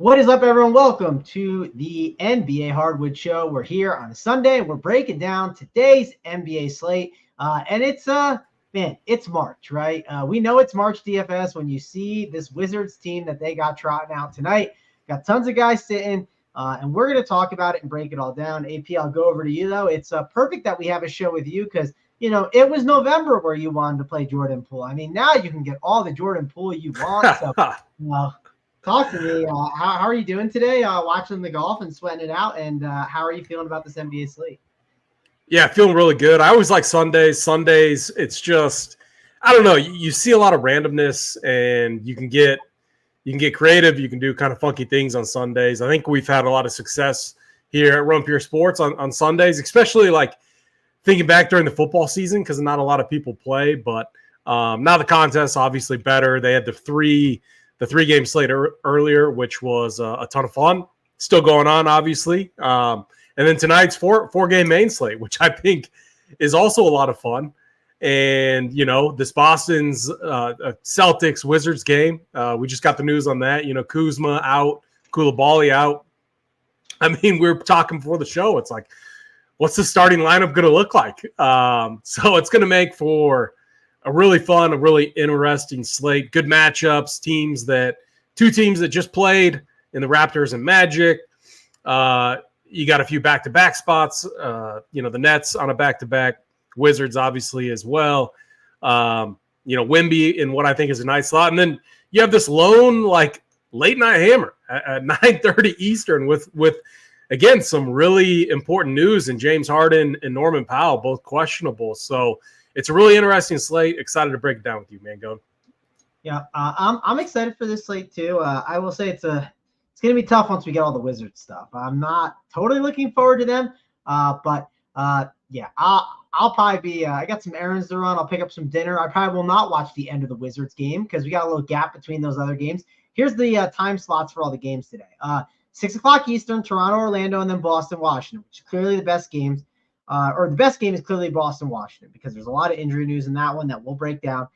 What is up, everyone? Welcome to the NBA Hardwood Show. We're here on a Sunday. We're breaking down today's NBA slate. And it's March, right? We know it's March DFS when you see this Wizards team that they got trotting out tonight. Got tons of guys sitting, and we're going to talk about it and break it all down. AP, I'll go over to you, though. It's perfect that we have a show with you because, it was November where you wanted to play Jordan Poole. I mean, now you can get all the Jordan Poole you want. So, talk to me. How are you doing today? Watching the golf and sweating it out, and how are you feeling about this NBA slate? Yeah, feeling really good. I always like Sundays. Sundays, it's just, I don't know. You see a lot of randomness, and you can get creative. You can do kind of funky things on Sundays. I think we've had a lot of success here at Run Pure Sports on Sundays, especially like thinking back during the football season because not a lot of people play. But now the contest's obviously better. They had the three-game slate earlier, which was a ton of fun. Still going on, obviously. And then tonight's four-game main slate, which I think is also a lot of fun. And, this Boston's Celtics Wizards game, we just got the news on that. Kuzma out, Koulibaly out. I mean, we were talking before the show. It's like, what's the starting lineup going to look like? So it's going to make for a really fun, a really interesting slate. Good matchups, two teams that just played in the Raptors and Magic. You got a few back-to-back spots. The Nets on a back-to-back. Wizards, obviously, as well. Wemby in what I think is a nice slot. And then you have this lone, late-night hammer at 9:30 Eastern with again, some really important news in James Harden and Norman Powell, both questionable. So it's a really interesting slate. Excited to break it down with you, Mangone. Yeah, I'm excited for this slate too. I will say it's going to be tough once we get all the Wizards stuff. I'm not totally looking forward to them, but I'll probably be. I got some errands to run. I'll pick up some dinner. I probably will not watch the end of the Wizards game because we got a little gap between those other games. Here's the time slots for all the games today. 6 o'clock Eastern, Toronto, Orlando, and then Boston, Washington, which are clearly the best games. Or the best game is clearly Boston, Washington, because there's a lot of injury news in that one that we'll break down.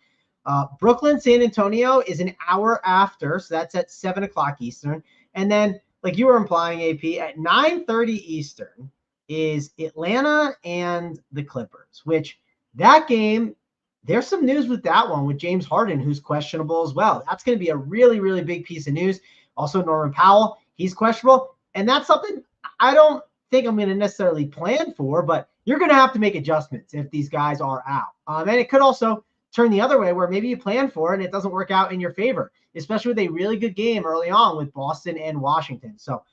Brooklyn, San Antonio is an hour after, so that's at 7 o'clock Eastern. And then, like you were implying, AP, at 9:30 Eastern is Atlanta and the Clippers, which that game, there's some news with that one with James Harden, who's questionable as well. That's going to be a really, really big piece of news. Also, Norman Powell, he's questionable. And that's something I don't think I'm going to necessarily plan for, but you're going to have to make adjustments if these guys are out. And it could also turn the other way where maybe you plan for it and it doesn't work out in your favor, especially with a really good game early on with Boston and Washington. So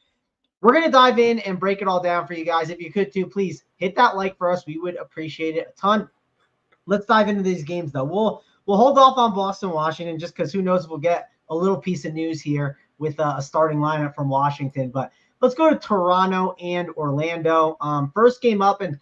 we're going to dive in and break it all down for you guys. If you could too, please hit that like for us. We would appreciate it a ton. Let's dive into these games though. We'll hold off on Boston, Washington, just because who knows if we'll get a little piece of news here with a starting lineup from Washington. But let's go to Toronto and Orlando. First game up, and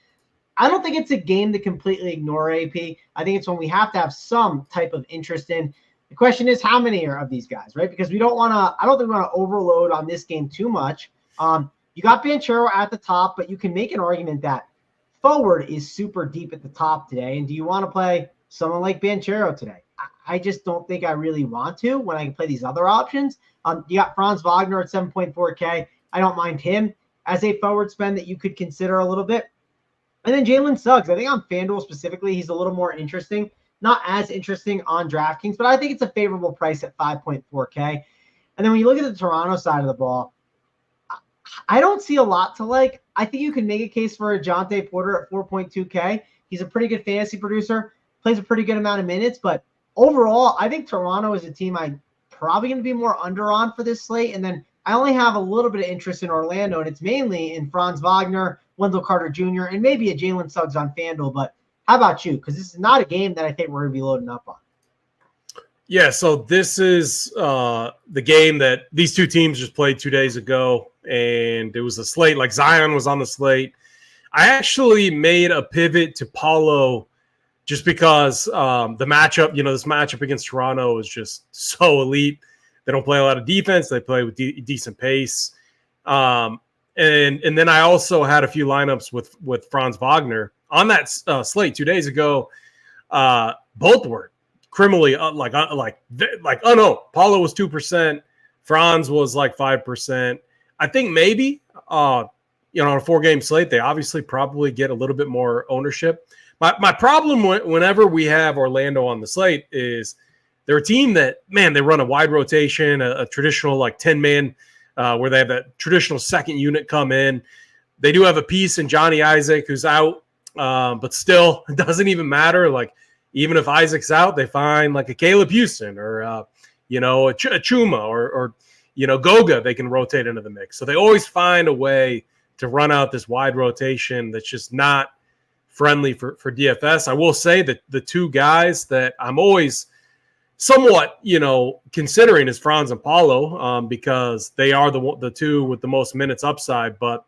I don't think it's a game to completely ignore, AP. I think it's one we have to have some type of interest in. The question is, how many are of these guys, right? Because I don't think we want to overload on this game too much. You got Banchero at the top, but you can make an argument that forward is super deep at the top today. And do you want to play someone like Banchero today? I just don't think I really want to when I can play these other options. You got Franz Wagner at 7.4K. I don't mind him as a forward spend that you could consider a little bit. And then Jalen Suggs, I think on FanDuel specifically, he's a little more interesting. Not as interesting on DraftKings, but I think it's a favorable price at 5.4K. And then when you look at the Toronto side of the ball, I don't see a lot to like. I think you can make a case for a Jonte Porter at 4.2K. He's a pretty good fantasy producer, plays a pretty good amount of minutes, but overall, I think Toronto is a team I'm probably going to be more under on for this slate. And then I only have a little bit of interest in Orlando, and it's mainly in Franz Wagner, Wendell Carter Jr., and maybe a Jalen Suggs on FanDuel. But how about you? Because this is not a game that I think we're going to be loading up on. Yeah, so this is the game that these two teams just played 2 days ago, and it was a slate. Like Zion was on the slate. I actually made a pivot to Paulo just because the matchup, this matchup against Toronto is just so elite. They don't play a lot of defense. They play with decent pace. And then I also had a few lineups with Franz Wagner on that slate 2 days ago. Both were criminally Paulo was 2%. Franz was like 5%. I think maybe, on a 4-game slate, they obviously probably get a little bit more ownership. My problem whenever we have Orlando on the slate is they're a team that, man, they run a wide rotation, a traditional like 10-man where they have that traditional second unit come in. They do have a piece in Johnny Isaac who's out, but still, it doesn't even matter. Like, even if Isaac's out, they find like a Caleb Houston or, a Chuma or Goga they can rotate into the mix. So they always find a way to run out this wide rotation that's just not friendly for DFS. I will say that the two guys that I'm always somewhat, considering is Franz and Paulo, because they are the two with the most minutes upside. But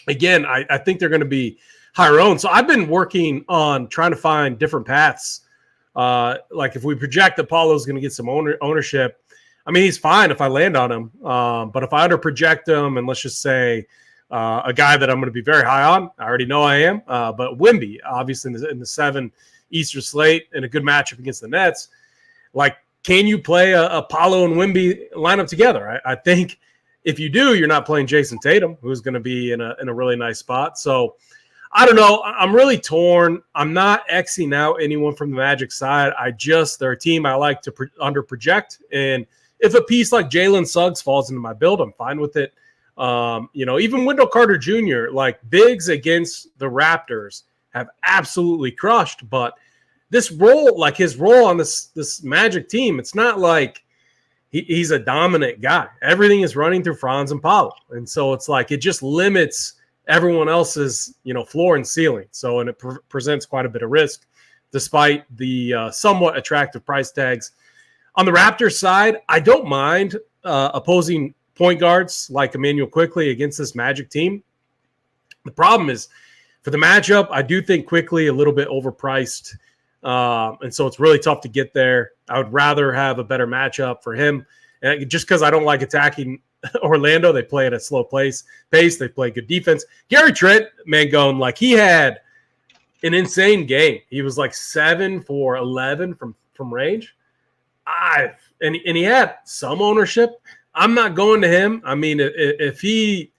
again, I think they're going to be higher owned. So I've been working on trying to find different paths. Like if we project that Paulo's going to get some ownership, I mean, he's fine if I land on him. But if I under project him, and let's just say a guy that I'm going to be very high on, I already know I am, but Wemby, obviously in the 7 Eastern slate and a good matchup against the Nets, like, can you play a Paulo and Wemby lineup together? I think if you do, you're not playing Jason Tatum, who's going to be in a really nice spot. So I don't know. I'm really torn. I'm not Xing out anyone from the Magic side. They're a team I like to under project. And if a piece like Jalen Suggs falls into my build, I'm fine with it. Even Wendell Carter Jr., like bigs against the Raptors have absolutely crushed. But this role, like his role on this Magic team, it's not like he's a dominant guy. Everything is running through Franz and Paulo. And so it's like it just limits everyone else's, floor and ceiling. So, and it presents quite a bit of risk despite the somewhat attractive price tags. On the Raptors side, I don't mind opposing point guards like Emmanuel Quickley against this Magic team. The problem is for the matchup, I do think Quickley a little bit overpriced. And so it's really tough to get there. I would rather have a better matchup for him. And just because I don't like attacking Orlando, they play at a slow pace. They play good defense. Gary Trent, Mangone, like he had an insane game. He was like 7 for 11 from range. And he had some ownership. I'm not going to him. I mean, if he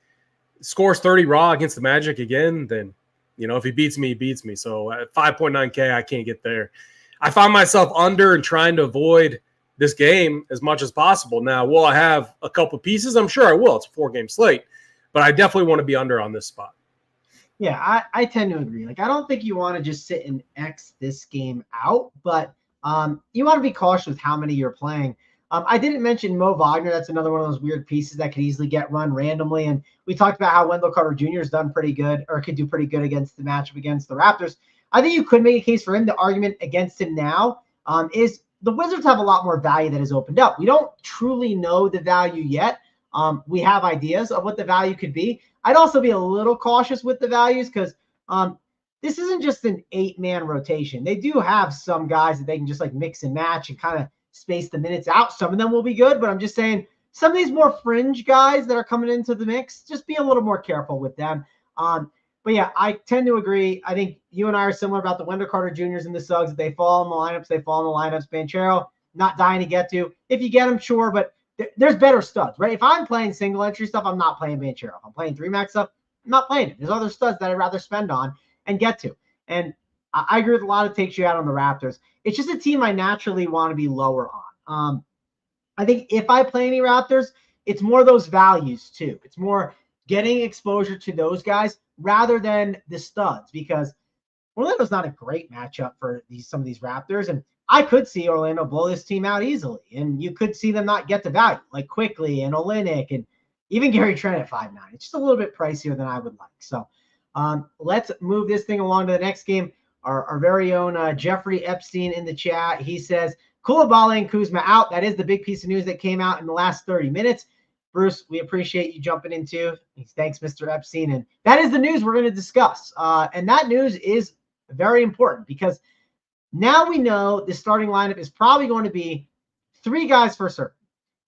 scores 30 raw against the Magic again, then, if he beats me, he beats me. So at 5.9K, I can't get there. I find myself under and trying to avoid this game as much as possible. Now, will I have a couple pieces? I'm sure I will. It's a 4-game slate. But I definitely want to be under on this spot. Yeah, I tend to agree. Like, I don't think you want to just sit and X this game out, but you want to be cautious with how many you're playing. I didn't mention Mo Wagner. That's another one of those weird pieces that could easily get run randomly. And we talked about how Wendell Carter Jr. has done pretty good, or could do pretty good against the matchup against the Raptors. I think you could make a case for him. The argument against him now is the Wizards have a lot more value that has opened up. We don't truly know the value yet. We have ideas of what the value could be. I'd also be a little cautious with the values because this isn't just an 8-man rotation. They do have some guys that they can just like mix and match and kind of space the minutes out. Some of them will be good, but I'm just saying some of these more fringe guys that are coming into the mix, just be a little more careful with them. But yeah, I tend to agree. I think you and I are similar about the Wendell Carter Jr.'s and the Suggs. If they fall in the lineups, they fall in the lineups. Banchero, not dying to get to. If you get him, sure, but there's better studs, right? If I'm playing single entry stuff, I'm not playing Banchero. If I'm playing 3-max stuff, I'm not playing it. There's other studs that I'd rather spend on and get to. And I agree with a lot of takes you out on the Raptors. It's just a team I naturally want to be lower on. I think if I play any Raptors, it's more those values too. It's more getting exposure to those guys rather than the studs, because Orlando's not a great matchup for some of these Raptors. And I could see Orlando blow this team out easily. And you could see them not get the value, like Quickley and Olynyk and even Gary Trent at 5'9". It's just a little bit pricier than I would like. So let's move this thing along to the next game. Our very own Jeffrey Epstein in the chat. He says, Koulibaly and Kuzma out. That is the big piece of news that came out in the last 30 minutes. Bruce, we appreciate you jumping in too. Thanks, Mr. Epstein. And that is the news we're going to discuss. And that news is very important because now we know the starting lineup is probably going to be 3 guys for certain.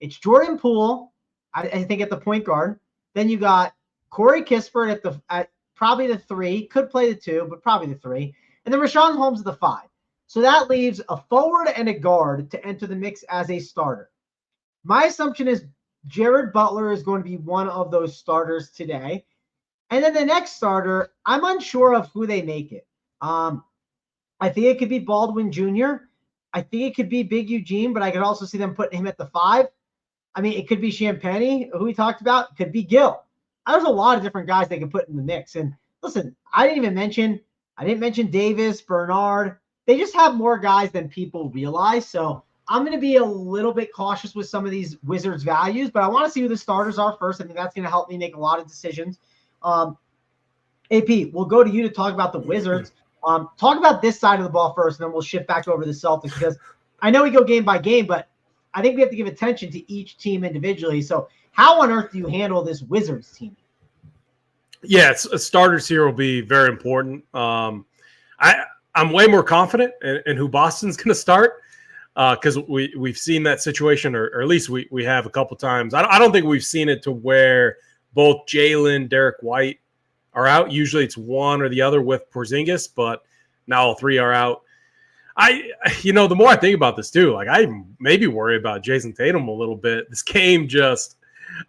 It's Jordan Poole, I think, at the point guard. Then you got Corey Kispert at probably the 3. Could play the 2, but probably the 3. And then Richaun Holmes at the 5. So that leaves a forward and a guard to enter the mix as a starter. My assumption is Jared Butler is going to be one of those starters today. And then the next starter, I'm unsure of who they make it. I think it could be Baldwin Jr. I think it could be Big Eugene, but I could also see them putting him at the 5. I mean, it could be Champagnie, who we talked about. It could be Gill. There's a lot of different guys they could put in the mix. And listen, I didn't mention Davis, Bernard. They just have more guys than people realize. So I'm going to be a little bit cautious with some of these Wizards values, but I want to see who the starters are first. I think that's going to help me make a lot of decisions. AP, we'll go to you to talk about the Wizards. Talk about this side of the ball first, and then we'll shift back over to the Celtics, because I know we go game by game, but I think we have to give attention to each team individually. So how on earth do you handle this Wizards team? Yeah, starters here will be very important. I'm way more confident in who Boston's going to start because we've seen that situation, or at least we have a couple times. I don't think we've seen it to where both Jalen, Derek White are out. Usually it's one or the other with Porzingis, but now all three are out. The more I think about this too, like I maybe worry about Jason Tatum a little bit. This game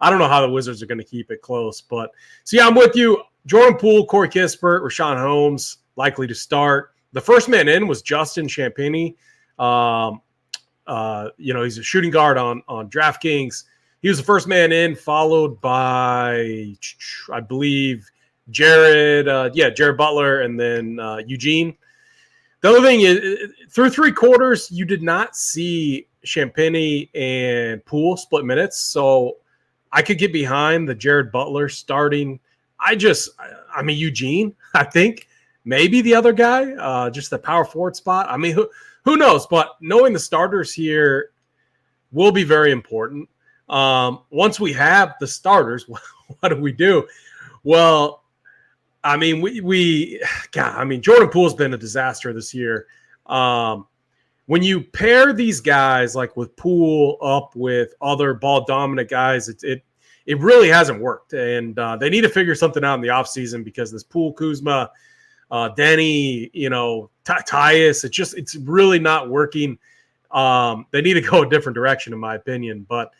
I don't know how the Wizards are going to keep it close. But so yeah, I'm with you. Jordan Poole, Corey Kispert, Rashawn Holmes likely to start. The first man in was Justin Champagnie. He's a shooting guard on DraftKings. He was the first man in, followed by I believe Jared Butler, and then Eugene. The other thing is, through 3 quarters, you did not see Champagnie and Poole split minutes, so I could get behind the Jared Butler starting. Eugene, I think, maybe the other guy, just the power forward spot. I mean, who knows? But knowing the starters here will be very important. Once we have the starters, what do we do? Well, I mean, Jordan Poole's been a disaster this year. When you pair these guys like with Poole up with other ball dominant guys, it really hasn't worked. And they need to figure something out in the offseason, because this Poole, Kuzma, Denny, Tyus, it's really not working. They need to go a different direction, in my opinion. But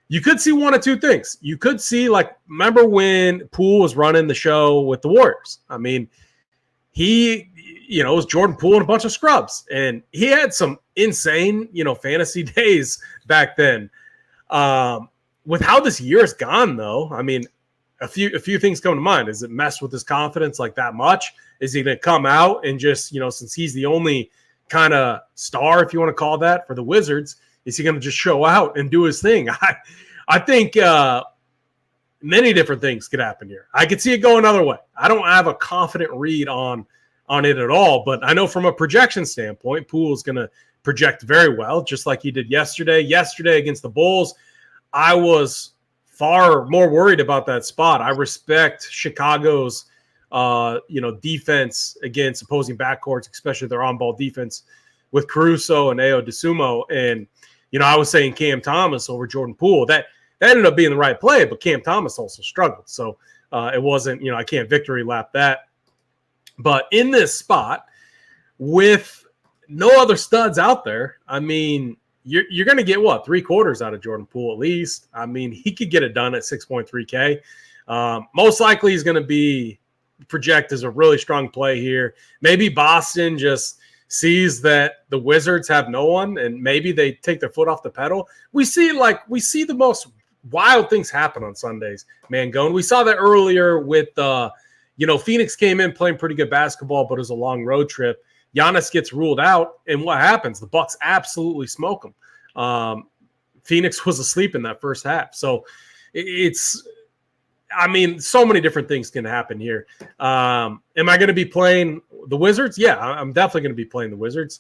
you could see one of two things. You could see, remember when Poole was running the show with the Warriors? I mean, it was Jordan Poole and a bunch of scrubs. And he had some insane, fantasy days back then. With how this year has gone, though, I mean, a few things come to mind. Has it messed with his confidence that much? Is he going to come out and just, since he's the only kind of star, if you want to call that, for the Wizards, is he going to just show out and do his thing? I think many different things could happen here. I could see it go another way. I don't have a confident read on it at all, but I know from a projection standpoint, Poole is going to project very well, just like he did yesterday. Yesterday against the Bulls, I was far more worried about that spot. I respect Chicago's defense against opposing backcourts, especially their on-ball defense with Caruso and Ayo Dosunmu. And I was saying Cam Thomas over Jordan Poole. That ended up being the right play, but Cam Thomas also struggled. So it wasn't, I can't victory lap that. But in this spot, with no other studs out there, I mean, you're going to get, 3 quarters out of Jordan Poole at least. I mean, he could get it done at 6.3K. Most likely he's going to be project as a really strong play here. Maybe Boston just sees that the Wizards have no one, and maybe they take their foot off the pedal. We see the most wild things happen on Sundays, Mangone. We saw that earlier with Phoenix came in playing pretty good basketball, but it was a long road trip. Giannis gets ruled out, and what happens? The Bucks absolutely smoke them. Phoenix was asleep in that first half. So so many different things can happen here. Am I going to be playing the Wizards? Yeah, I'm definitely going to be playing the Wizards.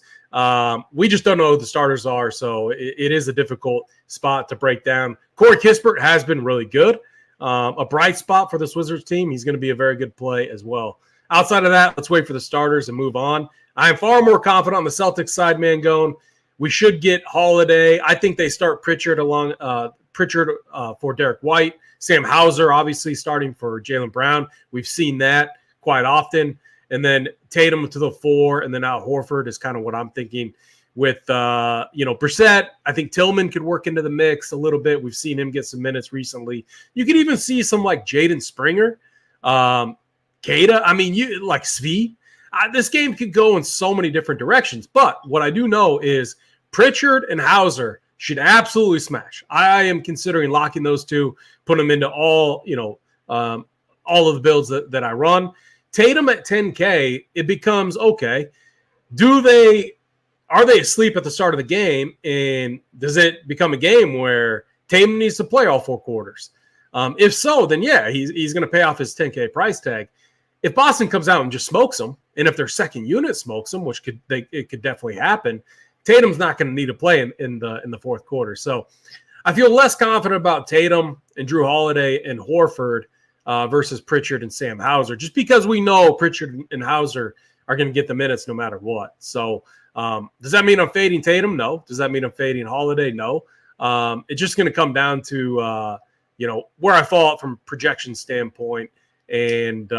We just don't know who the starters are, so it is a difficult spot to break down. Corey Kispert has been really good. A bright spot for this Wizards team. He's going to be a very good play as well. Outside of that, let's wait for the starters and move on. I am far more confident on the Celtics side, Mangone. We should get Holiday. I think they start Pritchard for Derek White. Sam Hauser, obviously, starting for Jaylen Brown. We've seen that quite often. And then Tatum to the 4, and then Al Horford is kind of what I'm thinking. with Brissett. I think Tillman could work into the mix a little bit. We've seen him get some minutes recently. You could even see some like Jaden Springer, Keita. I mean, you like Svi. This game could go in so many different directions. But what I do know is Pritchard and Hauser should absolutely smash. I am considering locking those two, putting them into all of the builds that I run. Tatum at 10K, it becomes okay. Are they asleep at the start of the game? And does it become a game where Tatum needs to play all 4 quarters? If so, then yeah, he's going to pay off his 10K price tag. If Boston comes out and just smokes them, and if their second unit smokes them, which it could definitely happen, Tatum's not going to need to play in the fourth quarter. So I feel less confident about Tatum and Drew Holiday and Horford versus Pritchard and Sam Hauser, just because we know Pritchard and Hauser are going to get the minutes no matter what. So does that mean I'm fading Tatum? No. Does that mean I'm fading Holiday? No. It's just going to come down to where I fall out from a projection standpoint, and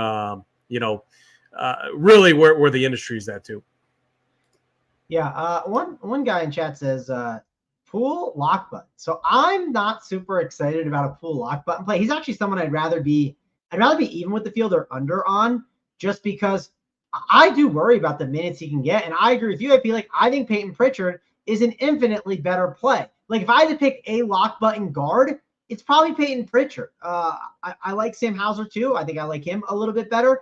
really where the industry is at too. Yeah, one guy in chat says pool lock button. So I'm not super excited about a pool lock button play. He's actually someone I'd rather be even with the field or under on, just because I do worry about the minutes he can get. And I agree with you. I think Peyton Pritchard is an infinitely better play. Like if I had to pick a lock button guard, it's probably Peyton Pritchard. I like Sam Hauser too. I think I like him a little bit better.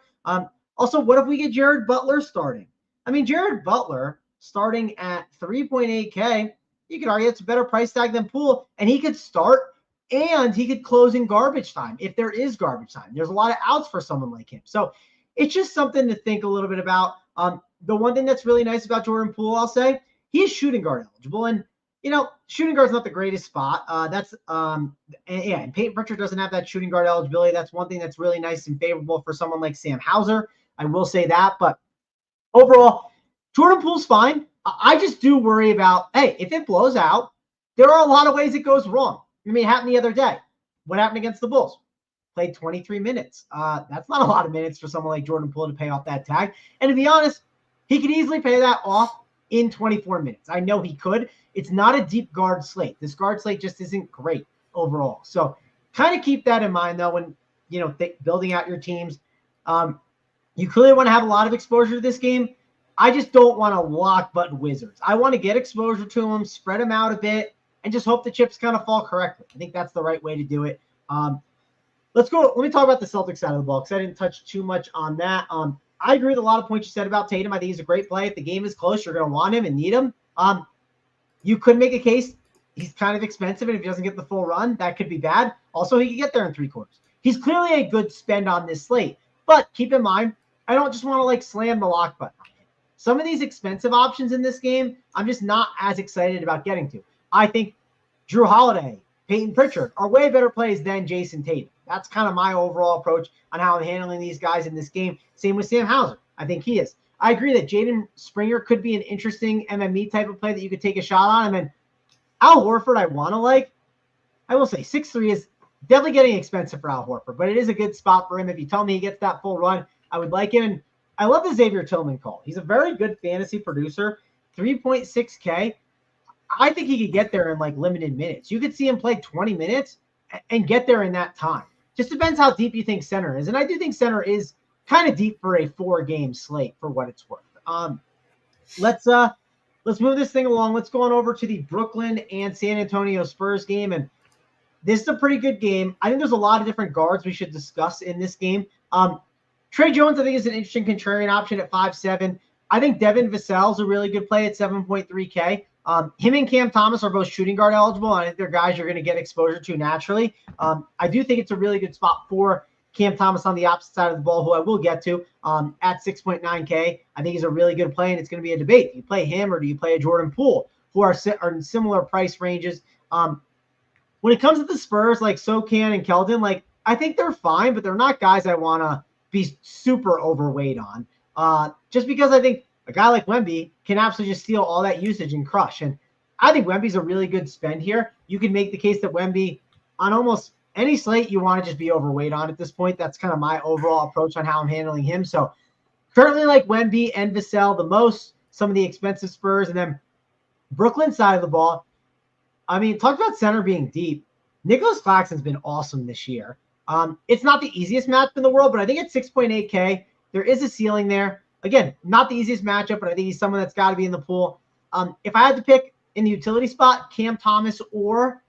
Also, what if we get Jared Butler starting? I mean, Jared Butler starting at 3.8K, you could argue it's a better price tag than Poole, and he could start and he could close in garbage time if there is garbage time. There's a lot of outs for someone like him. So it's just something to think a little bit about. The one thing that's really nice about Jordan Poole, I'll say, he is shooting guard eligible. And, shooting guard's not the greatest spot. And Peyton Pritchard doesn't have that shooting guard eligibility. That's one thing that's really nice and favorable for someone like Sam Hauser. I will say that. But overall, Jordan Poole's fine. I just do worry about, hey, if it blows out, there are a lot of ways it goes wrong. I mean, it happened the other day. What happened against the Bulls? Played 23 minutes. That's not a lot of minutes for someone like Jordan Poole to pay off that tag. And to be honest, he could easily pay that off in 24 minutes. I know he could. It's not a deep guard slate. This guard slate just isn't great overall. So kind of keep that in mind, though, when, building out your teams. You clearly want to have a lot of exposure to this game. I just don't want to lock button Wizards. I want to get exposure to them, spread them out a bit, and just hope the chips kind of fall correctly. I think that's the right way to do it. Let me talk about the Celtics side of the ball because I didn't touch too much on that. I agree with a lot of points you said about Tatum. I think he's a great play. If the game is close, you're going to want him and need him. You could make a case he's kind of expensive, and if he doesn't get the full run, that could be bad. Also, he could get there in 3 quarters. He's clearly a good spend on this slate. But keep in mind, I don't just want to slam the lock button on him. Some of these expensive options in this game, I'm just not as excited about getting to. I think Drew Holiday, Peyton Pritchard are way better plays than Jason Tatum. That's kind of my overall approach on how I'm handling these guys in this game. Same with Sam Hauser. I think he is. I agree that Jaden Springer could be an interesting MME type of play that you could take a shot on. And then Al Horford, I want to like. I will say 6'3" is definitely getting expensive for Al Horford, but it is a good spot for him. If you tell me he gets that full run, I would like him. And I love the Xavier Tillman call. He's a very good fantasy producer. 3.6K. I think he could get there in limited minutes. You could see him play 20 minutes and get there in that time. Just depends how deep you think center is. And I do think center is kind of deep for a 4-game slate for what it's worth. Let's move this thing along. Let's go on over to the Brooklyn and San Antonio Spurs game. And this is a pretty good game. I think there's a lot of different guards we should discuss in this game. Trey Jones, I think, is an interesting contrarian option at 5'7". I think Devin Vassell's a really good play at 7.3K. Him and Cam Thomas are both shooting guard eligible. And I think they're guys you're going to get exposure to naturally. I do think it's a really good spot for Cam Thomas on the opposite side of the ball, who I will get to at 6.9K. I think he's a really good play, and it's going to be a debate. Do you play him or do you play a Jordan Poole, who are in similar price ranges? When it comes to the Spurs, like Sokan and Keldon, I think they're fine, but they're not guys I want to be super overweight on. Just because I think a guy like Wemby can absolutely just steal all that usage and crush. And I think Wemby's a really good spend here. You can make the case that Wemby, on almost any slate, you want to just be overweight on at this point. That's kind of my overall approach on how I'm handling him. So currently Wemby and Vassell the most, some of the expensive Spurs. And then Brooklyn side of the ball, I mean, talk about center being deep. Nicholas Claxton's been awesome this year. It's not the easiest matchup in the world, but I think at 6.8K, there is a ceiling there. Again, not the easiest matchup, but I think he's someone that's got to be in the pool. If I had to pick in the utility spot, Cam Thomas or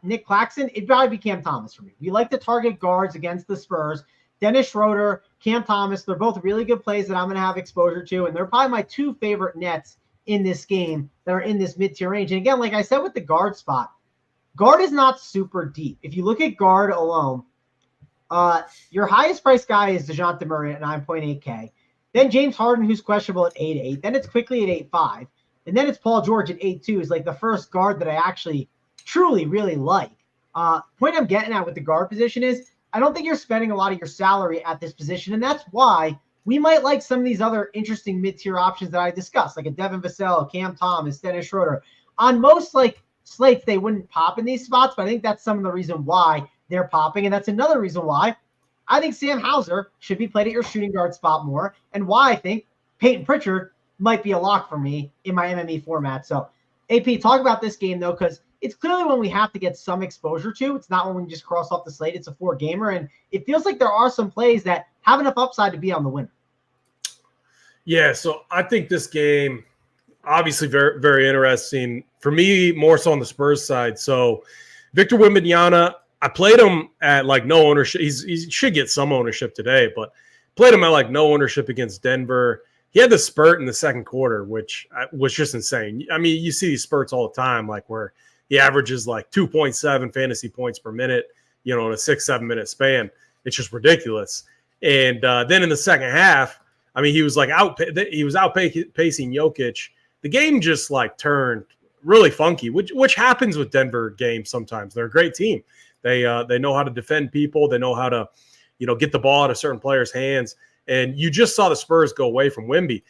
Nick Claxton, it'd probably be Cam Thomas for me. We like to target guards against the Spurs. Dennis Schroeder, Cam Thomas, they're both really good plays that I'm going to have exposure to, and they're probably my two favorite nets in this game that are in this mid-tier range. And again, like I said with the guard spot, guard is not super deep. If you look at guard alone, your highest price guy is DeJounte Murray at 9.8K. Then James Harden, who's questionable at 8.8. Then it's quickly at 8.5. And then it's Paul George at 8.2 is like the first guard that I actually truly really like. Point I'm getting at with the guard position is I don't think you're spending a lot of your salary at this position. And that's why we might like some of these other interesting mid-tier options that I discussed, like a Devin Vassell, Cam Thomas, Dennis Schroeder. On most like slates, they wouldn't pop in these spots, but I think that's some of the reason why they're popping. And that's another reason why I think Sam Hauser should be played at your shooting guard spot more, and why I think Peyton Pritchard might be a lock for me in my MME format. So, AP, talk about this game, though, because it's clearly one we have to get some exposure to. It's not one we can just cross off the slate. It's a 4-gamer, and it feels like there are some plays that have enough upside to be on the winner. Yeah, so I think this game, obviously very, very interesting. For me, more so on the Spurs side. So Victor Wembanyama, I played him at like no ownership. He should get some ownership today, but played him at like no ownership against Denver. He had the spurt in the second quarter, which was just insane. I mean, you see these spurts all the time, like where he averages like 2.7 fantasy points per minute, in a 6-7 minute span. It's just ridiculous. And then in the second half, I mean, he was outpacing Jokic. The game just like turned really funky, which happens with Denver games sometimes. They're a great team. They know how to defend people. They know how to, get the ball out of certain players' hands. And you just saw the Spurs go away from Wemby.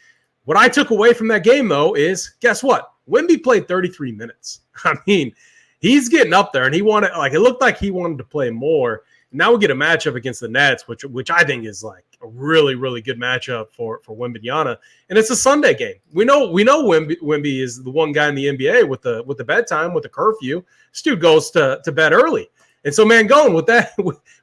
What I took away from that game, though, is guess what? Wemby played 33 minutes. I mean, he's getting up there, and it looked like he wanted to play more. Now we get a matchup against the Nets, which I think is like a really, really good matchup for Wembanyama. And it's a Sunday game. We know Wemby is the one guy in the NBA with the bedtime, with the curfew. This dude goes to bed early. And so, man, going with that,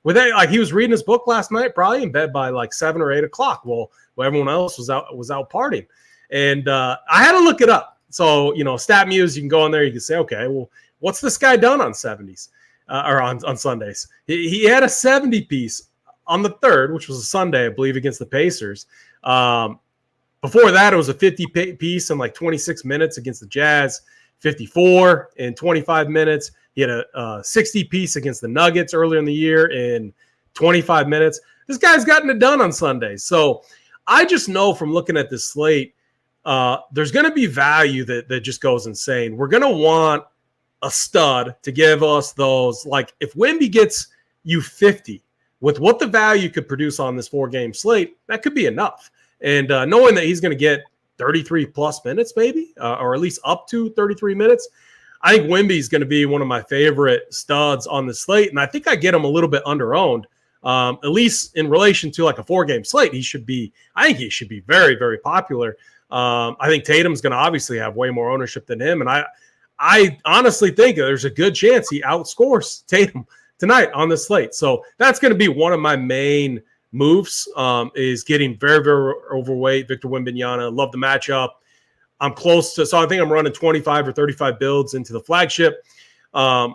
like he was reading his book last night, probably in bed by like 7 or 8 o'clock. Well, everyone else was out partying. And I had to look it up. So, StatMuse, you can go in there, you can say, okay, well, what's this guy done on 70s or on Sundays? He had a 70 piece on the 3rd, which was a Sunday, I believe, against the Pacers. Before that, it was a 50 piece in like 26 minutes against the Jazz, 54 in 25 minutes. He had a 60 piece against the Nuggets earlier in the year in 25 minutes. This guy's gotten it done on Sundays. So I just know from looking at this slate, there's going to be value that just goes insane. We're going to want a stud to give us those. Like if Wemby gets you 50 with what the value could produce on this 4-game slate, that could be enough. And knowing that he's going to get 33 plus minutes maybe, or at least up to 33 minutes, I think Wemby is going to be one of my favorite studs on the slate. And I think I get him a little bit under-owned, at least in relation to like a 4-game slate. I think he should be very, very popular. I think Tatum's going to obviously have way more ownership than him. And I honestly think there's a good chance he outscores Tatum tonight on the slate. So that's going to be one of my main moves, is getting very, very overweight Victor Wembanyama. Love the matchup. I'm close to, so I think I'm running 25 or 35 builds into the flagship. I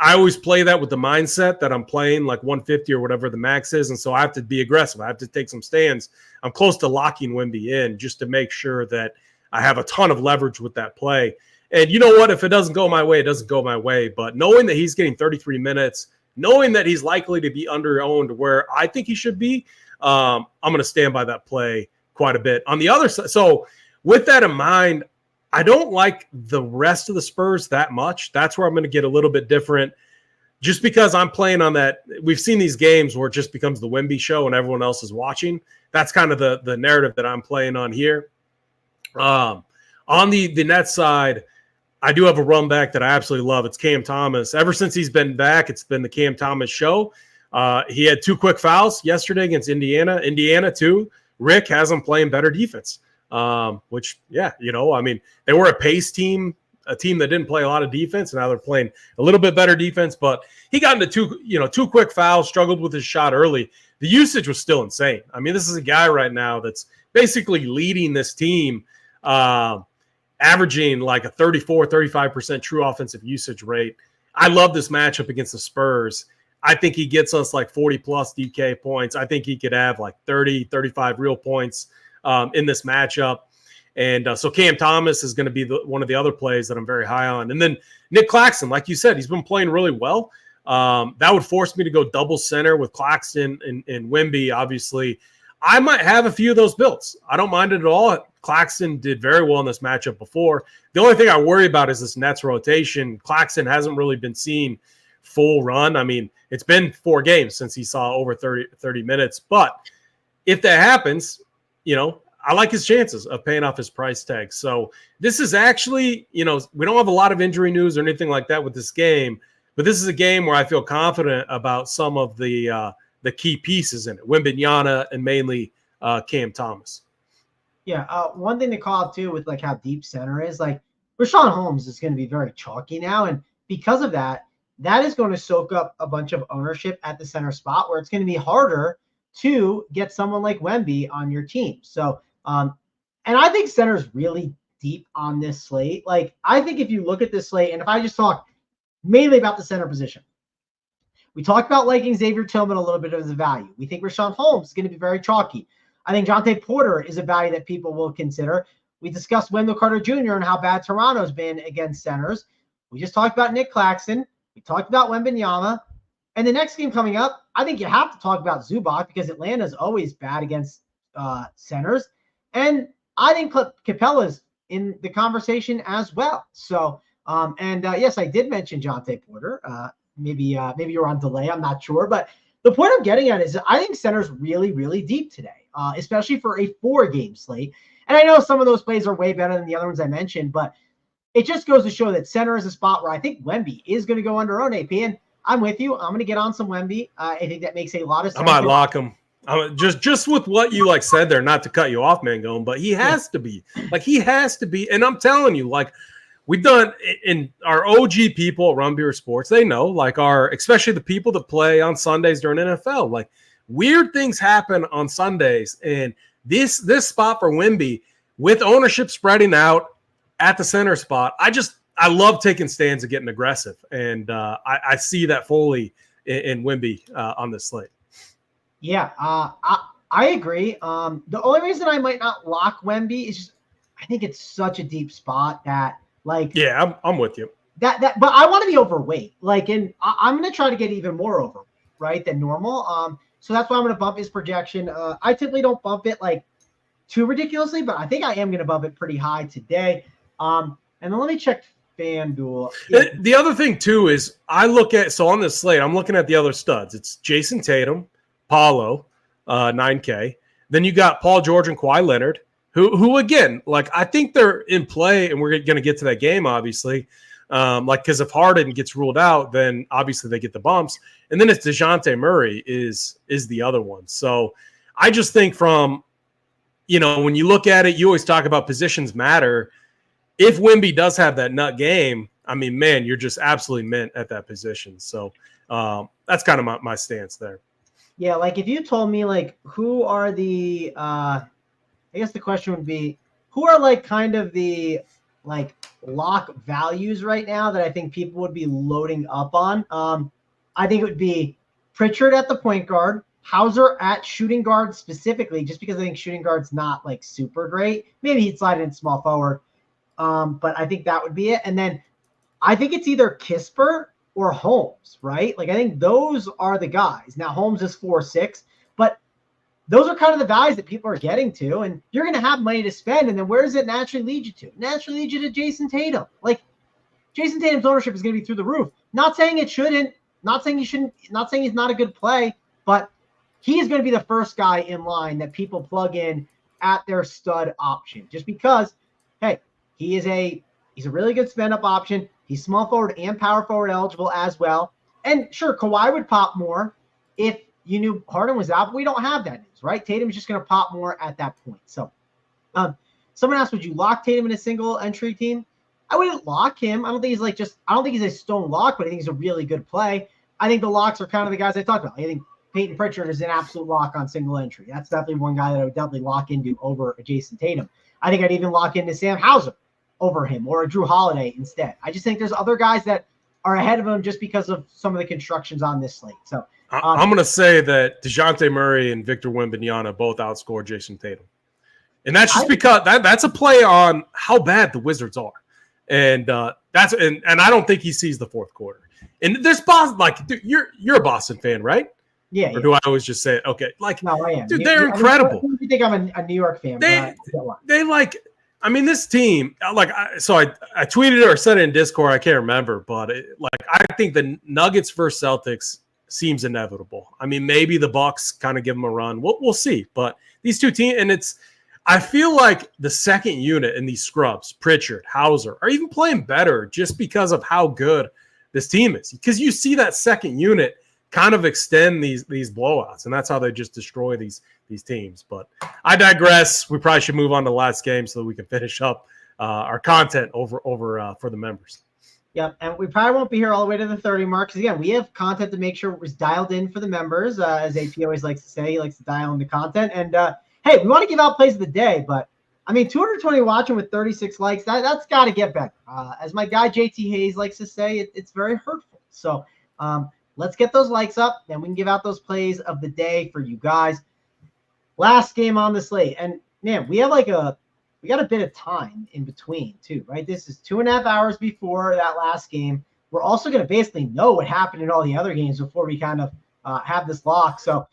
always play that with the mindset that I'm playing like 150 or whatever the max is. And so I have to be aggressive. I have to take some stands. I'm close to locking Wemby in just to make sure that I have a ton of leverage with that play. And you know what? If it doesn't go my way, it doesn't go my way. But knowing that he's getting 33 minutes, knowing that he's likely to be under-owned where I think he should be, I'm going to stand by that play quite a bit. On the other side, so with that in mind, I don't like the rest of the Spurs that much. That's where I'm going to get a little bit different just because I'm playing on that. We've seen these games where it just becomes the Wemby show and everyone else is watching. That's kind of the narrative that I'm playing on here. On the Nets side, I do have a run back that I absolutely love. It's Cam Thomas. Ever since he's been back, it's been the Cam Thomas show. He had 2 quick fouls yesterday against Indiana. Indiana, too. Rick has him playing better defense. which, yeah, I mean, they were a pace team, a team that didn't play a lot of defense, and now they're playing a little bit better defense. But he got into two quick fouls, struggled with his shot early. The usage was still insane. I mean, this is a guy right now that's basically leading this team, averaging like a 35% true offensive usage rate. I love this matchup against the Spurs. I think he gets us like 40-plus DK points. I think he could have like 30, 35 real points in this matchup. And so Cam Thomas is going to be one of the other plays that I'm very high on. And then Nick Claxton, like you said, he's been playing really well. That would force me to go double center with Claxton and Wemby, obviously. I might have a few of those builds. I don't mind it at all. Claxton did very well in this matchup before. The only thing I worry about is this Nets rotation. Claxton hasn't really been seen full run. I mean, it's been 4 games since he saw over 30 minutes. But if that happens, I like his chances of paying off his price tag. So this is actually, we don't have a lot of injury news or anything like that with this game, but this is a game where I feel confident about some of the key pieces in it. Wembanyama and mainly Cam Thomas. Yeah, one thing to call out too with like how deep center is, like Rashawn Holmes is going to be very chalky now, and because of that, that is going to soak up a bunch of ownership at the center spot, where it's going to be harder to get someone like Wemby on your team. So, and I think center is really deep on this slate. Like, I think if you look at this slate, and if I just talk mainly about the center position, we talked about liking Xavier Tillman a little bit as a value. We think Rashawn Holmes is going to be very chalky. I think Jonte Porter is a value that people will consider. We discussed Wendell Carter Jr. and how bad Toronto's been against centers. We just talked about Nick Claxton. We talked about Wembanyama. And the next game coming up, I think you have to talk about Zubac, because Atlanta's always bad against centers. And I think Capella's in the conversation as well. So, yes, I did mention Jonte Porter. Maybe you're on delay. I'm not sure. But the point I'm getting at is I think center's really, really deep today, especially for a 4-game slate. And I know some of those plays are way better than the other ones I mentioned, but it just goes to show that center is a spot where I think Wemby is going to go under own AP. And I'm with you. I'm going to get on some Wemby. I think that makes a lot of sense. I might lock him. Just with what you said there, not to cut you off, Mangone, but he has to be. And I'm telling you, we've done in our OG people at Rum Beer Sports, they know, especially the people that play on Sundays during NFL, weird things happen on Sundays. And this spot for Wemby, with ownership spreading out at the center spot, I love taking stands and getting aggressive. And I see that fully in Wemby on this slate. Yeah, I agree. The only reason I might not lock Wemby is just I think it's such a deep spot that yeah, I'm with you. But I want to be overweight. And I'm going to try to get even more overweight, right, than normal. So that's why I'm going to bump his projection. I typically don't bump it too ridiculously, but I think I am going to bump it pretty high today. And then let me check FanDuel. Yeah. The other thing too is on this slate, I'm looking at the other studs. It's Jason Tatum, Paulo, 9K. Then you got Paul George and Kawhi Leonard, who again, I think they're in play, and we're going to get to that game, obviously. Because if Harden gets ruled out, then obviously they get the bumps. And then it's DeJounte Murray is the other one. So I just think from, when you look at it, you always talk about positions matter. If Wemby does have that nut game, I mean, man, you're just absolutely mint at that position. So that's kind of my stance there. Yeah, if you told me, who are the I guess the question would be, who are, kind of the, lock values right now that I think people would be loading up on? I think it would be Pritchard at the point guard, Hauser at shooting guard specifically, just because I think shooting guard's not, super great. Maybe he'd slide in small forward. But I think that would be it. And then I think it's either Kisper or Holmes, right? I think those are the guys. Now, Holmes is 4'6", but those are kind of the guys that people are getting to, and you're going to have money to spend. And then where does it naturally lead you to? Naturally lead you to Jason Tatum. Jason Tatum's ownership is going to be through the roof. Not saying it shouldn't, not saying he shouldn't, not saying he's not a good play, but he is going to be the first guy in line that people plug in at their stud option, just because, hey, he's a really good spend up option. He's small forward and power forward eligible as well. And sure, Kawhi would pop more if you knew Harden was out, but we don't have that news, right? Tatum's just going to pop more at that point. So Someone asked, would you lock Tatum in a single entry team? I wouldn't lock him. I don't think he's a stone lock, but I think he's a really good play. I think the locks are kind of the guys I talked about. I think Peyton Pritchard is an absolute lock on single entry. That's definitely one guy that I would definitely lock into over a Jason Tatum. I think I'd even lock into Sam Hauser over him or a Drew Holiday instead. I just think there's other guys that are ahead of him just because of some of the constructions on this slate. So I'm going to say that DeJounte Murray and Victor Wembanyama both outscored Jason Tatum. And that's just because that's a play on how bad the Wizards are. And and I don't think he sees the fourth quarter. And there's Boston, like, dude, you're a Boston fan, right? Yeah. Or do I always just say, okay, like, no, I am. Dude, they're incredible. You think I'm a New York fan? They like, I mean, this team, like, I tweeted it or said it in Discord. I can't remember, but I think the Nuggets versus Celtics seems inevitable. I mean, maybe the Bucks kind of give them a run. We'll see. But these two teams, and I feel like the second unit in these scrubs, Pritchard, Hauser, are even playing better just because of how good this team is. Because you see that second unit kind of extend these blowouts, and that's how they just destroy these teams. But I digress. We probably should move on to the last game so that we can finish up our content over for the members. Yep, and we probably won't be here all the way to the 30 mark because, again, we have content to make sure it was dialed in for the members, as AP always likes to say. He likes to dial in the content. And, hey, we want to give out plays of the day, but, I mean, 220 watching with 36 likes, that's got to get better. As my guy JT Hayes likes to say, it's very hurtful. So let's get those likes up, and we can give out those plays of the day for you guys. Last game on the slate. And, man, we got a bit of time in between too, right? This is 2.5 hours before that last game. We're also going to basically know what happened in all the other games before we kind of have this lock. So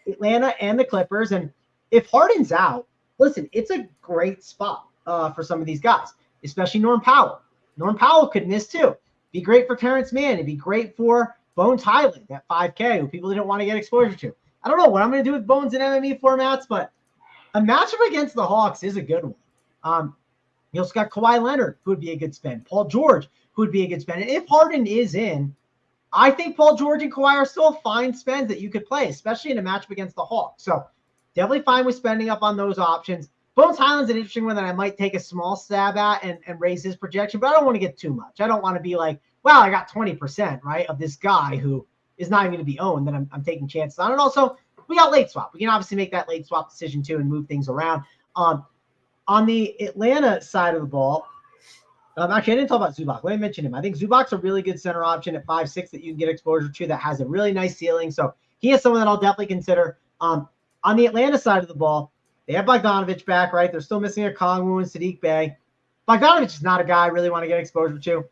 Atlanta and the Clippers. And if Harden's out, listen, it's a great spot for some of these guys, especially Norm Powell. Norm Powell could miss too. Be great for Terrence Mann. It'd be great for Bones Highland at 5K, who people didn't want to get exposure to. I don't know what I'm going to do with Bones in MME formats, but a matchup against the Hawks is a good one. You also got Kawhi Leonard, who would be a good spend. Paul George, who would be a good spend. And if Harden is in, I think Paul George and Kawhi are still fine spends that you could play, especially in a matchup against the Hawks. So definitely fine with spending up on those options. Bones Highland's an interesting one that I might take a small stab at and raise his projection, but I don't want to get too much. I don't want to be like, wow, I got 20%, right, of this guy who is not even going to be owned, then I'm taking chances on. And also, we got late swap. We can obviously make that late swap decision too and move things around. On the Atlanta side of the ball, actually, I didn't talk about Zubac. Let me mention him. I think Zubac's a really good center option at 5'6" that you can get exposure to that has a really nice ceiling. So he is someone that I'll definitely consider. On the Atlanta side of the ball, they have Bogdanovich back, right? They're still missing a Kongwu and Sadiq Bey. Bogdanovich is not a guy I really want to get exposure to.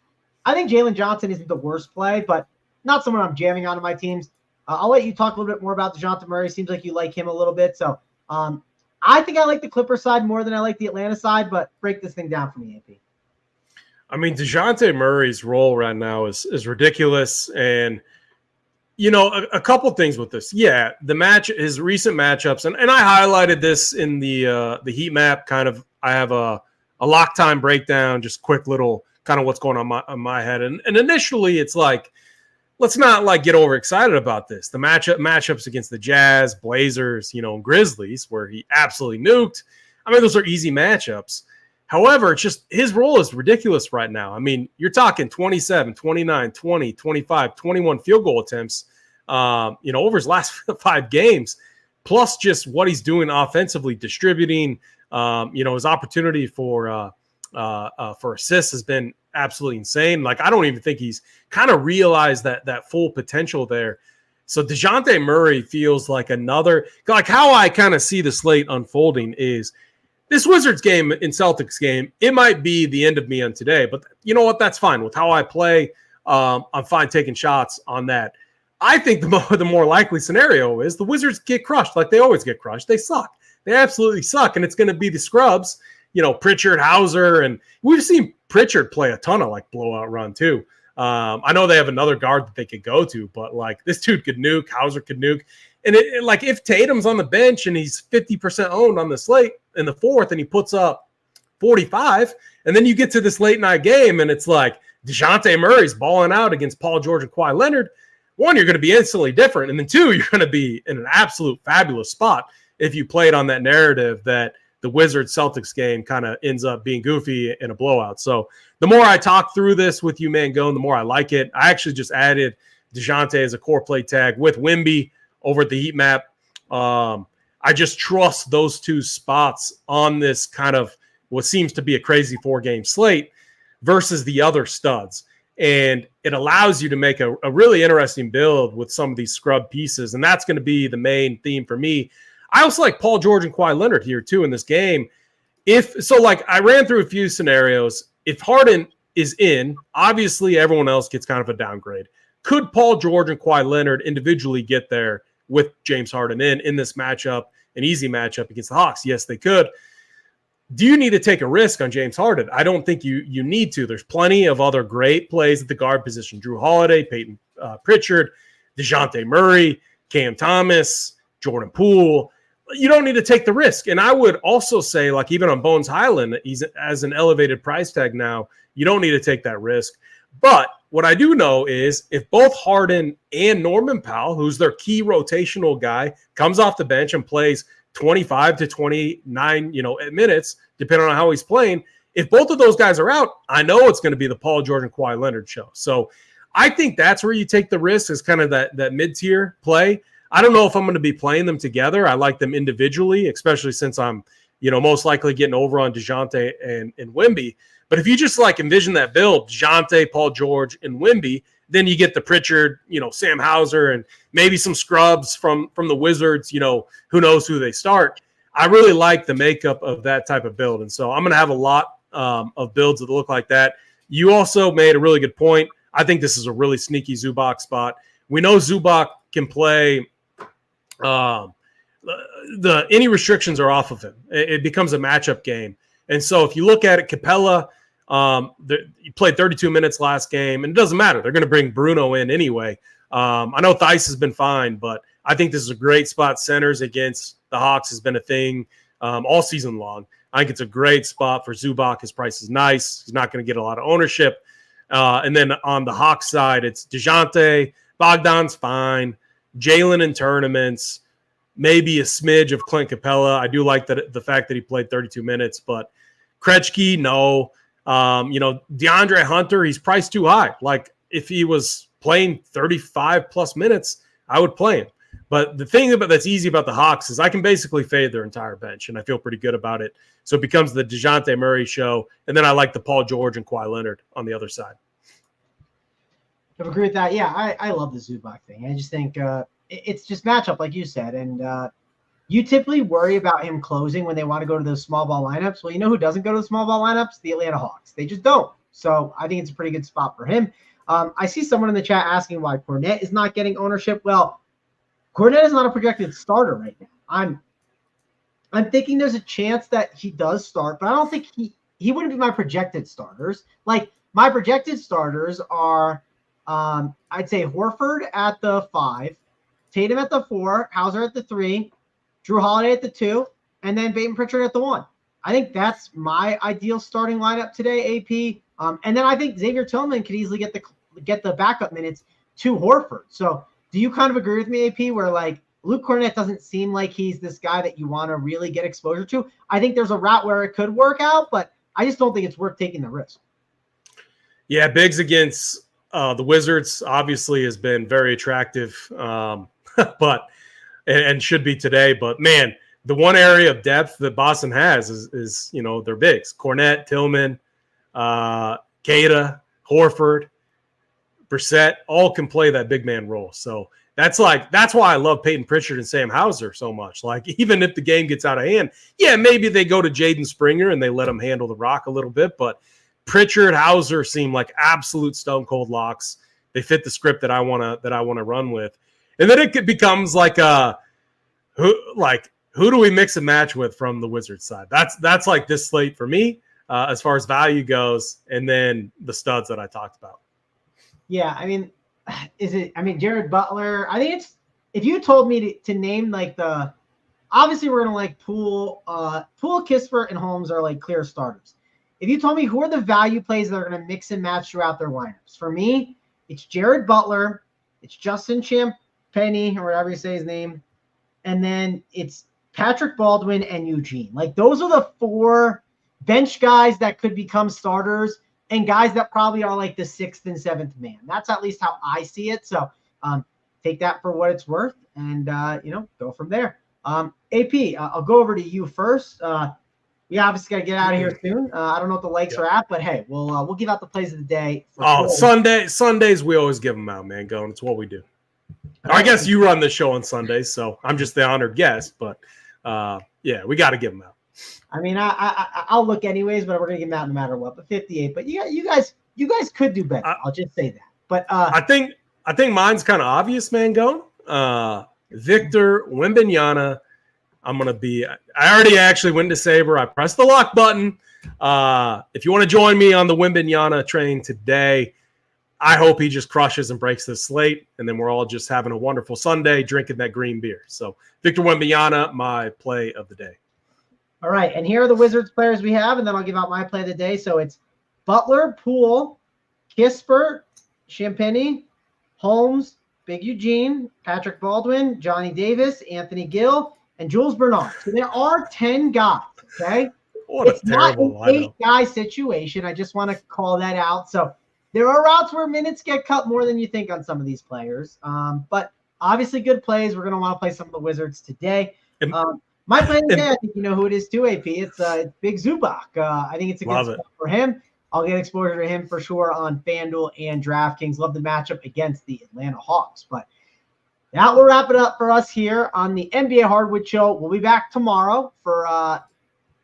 I think Jalen Johnson isn't the worst play, but not someone I'm jamming onto my teams. I'll let you talk a little bit more about DeJounte Murray. Seems like you like him a little bit. So I think I like the Clippers side more than I like the Atlanta side, but break this thing down for me, AP. I mean, DeJounte Murray's role right now is ridiculous. And, you know, a couple things with this. Yeah, his recent matchups, and I highlighted this in the heat map kind of. I have a lock time breakdown, just quick little kind of what's going on my head. And initially it's like, let's not like get overexcited about this. The matchups against the Jazz, Blazers, and Grizzlies, where he absolutely nuked. I mean, those are easy matchups. However, it's just his role is ridiculous right now. I mean, you're talking 27, 29, 20, 25, 21 field goal attempts, over his last 5 games, plus just what he's doing offensively, distributing. His opportunity for assists has been absolutely insane. Like, I don't even think he's kind of realized that full potential there. So DeJounte Murray feels like another, like how I kind of see the slate unfolding is this Wizards game and Celtics game. It might be the end of me on today, but you know what? That's fine with how I play. I'm fine taking shots on that. I think the more likely scenario is the Wizards get crushed like they always get crushed. They suck. They absolutely suck. And it's going to be the scrubs, Pritchard, Hauser, and we've seen Pritchard play a ton of like blowout run too. I know they have another guard that they could go to, but like this dude could nuke, Hauser could nuke. And like if Tatum's on the bench and he's 50% owned on the slate in the fourth and he puts up 45, and then you get to this late night game and it's like DeJounte Murray's balling out against Paul George and Kawhi Leonard. One, you're going to be instantly different. And then two, you're going to be in an absolute fabulous spot if you played on that narrative that the Wizards Celtics game kind of ends up being goofy in a blowout. So the more I talk through this with you, Mangone, the more I like it. I actually just added DeJounte as a core play tag with Wemby over at the heat map. I just trust those two spots on this kind of what seems to be a crazy 4-game slate versus the other studs. And it allows you to make a really interesting build with some of these scrub pieces. And that's going to be the main theme for me. I also like Paul George and Kawhi Leonard here too in this game. I ran through a few scenarios. If Harden is in, obviously everyone else gets kind of a downgrade. Could Paul George and Kawhi Leonard individually get there with James Harden in this matchup, an easy matchup against the Hawks? Yes, they could. Do you need to take a risk on James Harden? I don't think you need to. There's plenty of other great plays at the guard position. Drew Holiday, Peyton Pritchard, DeJounte Murray, Cam Thomas, Jordan Poole. You don't need to take the risk. And I would also say, like, even on Bones Highland, he's as an elevated price tag now. You don't need to take that risk. But what I do know is if both Harden and Norman Powell, who's their key rotational guy, comes off the bench and plays 25 to 29, minutes, depending on how he's playing. If both of those guys are out, I know it's going to be the Paul George and Kawhi Leonard show. So I think that's where you take the risk, is kind of that mid-tier play. I don't know if I'm going to be playing them together. I like them individually, especially since I'm, most likely getting over on DeJounte and Wemby. But if you just envision that build, DeJounte, Paul George, and Wemby, then you get the Pritchard, Sam Hauser, and maybe some scrubs from the Wizards, who knows who they start. I really like the makeup of that type of build. And so I'm going to have a lot of builds that look like that. You also made a really good point. I think this is a really sneaky Zubac spot. We know Zubac can play. Any restrictions are off of him. It becomes a matchup game. And so if you look at it, Capella, he played 32 minutes last game, and it doesn't matter. They're going to bring Bruno in anyway. I know Theis has been fine, but I think this is a great spot. Centers against the Hawks has been a thing all season long. I think it's a great spot for Zubac. His price is nice. He's not going to get a lot of ownership. And then on the Hawks side, it's DeJounte. Bogdan's fine. Jalen in tournaments. Maybe a smidge of Clint Capella. I do like the fact that he played 32 minutes, but Krejci, no. DeAndre Hunter, he's priced too high. Like, if he was playing 35 plus minutes, I would play him. But the thing that's easy about the Hawks is I can basically fade their entire bench, and I feel pretty good about it. So it becomes the DeJounte Murray show, and then I like the Paul George and Kawhi Leonard on the other side. I agree with that. Yeah, I love the Zubac thing. I just think it's just matchup, like you said. And you typically worry about him closing when they want to go to those small ball lineups. Well, you know who doesn't go to the small ball lineups? The Atlanta Hawks. They just don't. So I think it's a pretty good spot for him. I see someone in the chat asking why Kornet is not getting ownership. Well, Kornet is not a projected starter right now. I'm thinking there's a chance that he does start, but I don't think he wouldn't be my projected starters. Like, my projected starters are I'd say Horford at the 5, Tatum at the 4, Hauser at the 3, Drew Holiday at the 2, and then Peyton Pritchard at the 1. I think that's my ideal starting lineup today, AP. And then I think Xavier Tillman could easily get the backup minutes to Horford. So do you kind of agree with me, AP, where Luke Kornet doesn't seem like he's this guy that you want to really get exposure to? I think there's a route where it could work out, but I just don't think it's worth taking the risk. Yeah, Biggs against the Wizards obviously has been very attractive, but should be today. But man, the one area of depth that Boston has is their bigs: Kornet, Tillman, Keita, Horford, Brissett, all can play that big man role. So that's why I love Peyton Pritchard and Sam Hauser so much. Like, even if the game gets out of hand, yeah, maybe they go to Jaden Springer and they let him handle the rock a little bit, but Pritchard, Hauser seem like absolute stone cold locks. They fit the script that I want to run with. And then it becomes who do we mix and match with from the Wizards side? That's like this slate for me as far as value goes, and then the studs that I talked about. Yeah, Jared Butler. I think it's, if you told me to name obviously we're gonna Poole, Kispert, and Holmes are clear starters. If you told me who are the value plays that are going to mix and match throughout their lineups, for me, it's Jared Butler, it's Justin Champagnie, or whatever you say his name, and then it's Patrick Baldwin, and Eugene. Like, those are the 4 bench guys that could become starters and guys that probably are like the 6th and 7th man. That's at least how I see it. So take that for what it's worth and, go from there. AP, I'll go over to you first. We obviously got to get out of here soon. I don't know what the likes are at, but hey, we'll give out the plays of the day. Sundays we always give them out, man. Going, it's what we do. I guess you run the show on Sundays, so I'm just the honored guest. But we got to give them out. I mean, I'll look anyways, but we're gonna give them out no matter what. But 58. But you guys could do better. I'll just say that. But I think mine's kind of obvious, man. Go Victor Wembanyama. I already actually went to Sabre. I pressed the lock button. If you want to join me on the Wembanyama train today, I hope he just crushes and breaks the slate, and then we're all just having a wonderful Sunday drinking that green beer. So Victor Wembanyama, my play of the day. All right, and here are the Wizards players we have, and then I'll give out my play of the day. So it's Butler, Poole, Kispert, Champagny, Holmes, Big Eugene, Patrick Baldwin, Johnny Davis, Anthony Gill, and Jules Bernard. So there are 10 guys, okay? It's not an 8-guy situation. I just want to call that out. So there are routes where minutes get cut more than you think on some of these players. But obviously good plays. We're going to want to play some of the Wizards today. My play of the day, I think you know who it is too, AP. It's Big Zubac. I think it's a good spot for him. I'll get exposure to him for sure on FanDuel and DraftKings. Love the matchup against the Atlanta Hawks. But that will wrap it up for us here on the NBA Hardwood Show. We'll be back tomorrow for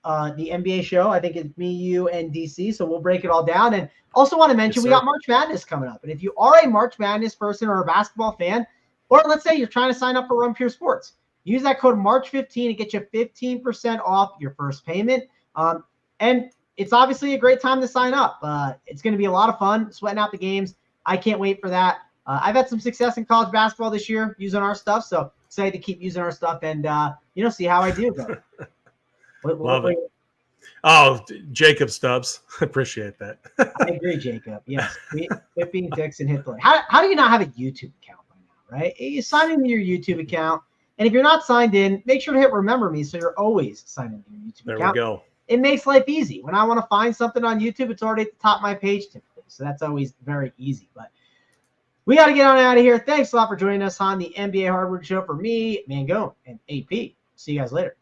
the NBA show. I think it's me, you, and DC. So we'll break it all down. And also want to mention we got March Madness coming up. And if you are a March Madness person or a basketball fan, or let's say you're trying to sign up for Run Pure Sports, use that code March15 to get you 15% off your first payment. And it's obviously a great time to sign up. It's going to be a lot of fun, sweating out the games. I can't wait for that. I've had some success in college basketball this year using our stuff, so excited to keep using our stuff and see how I do. Love it. Oh, Jacob Stubbs, appreciate that. I agree, Jacob. Yes, 15 ticks and hit play. How do you not have a YouTube account by now, right? You sign into your YouTube account, and if you're not signed in, make sure to hit remember me so you're always signed into your YouTube account. There we go. It makes life easy. When I want to find something on YouTube, it's already at the top of my page typically, so that's always very easy. But we got to get on out of here. Thanks a lot for joining us on the NBA Hardwood Show. For me, Mangone, and AP. See you guys later.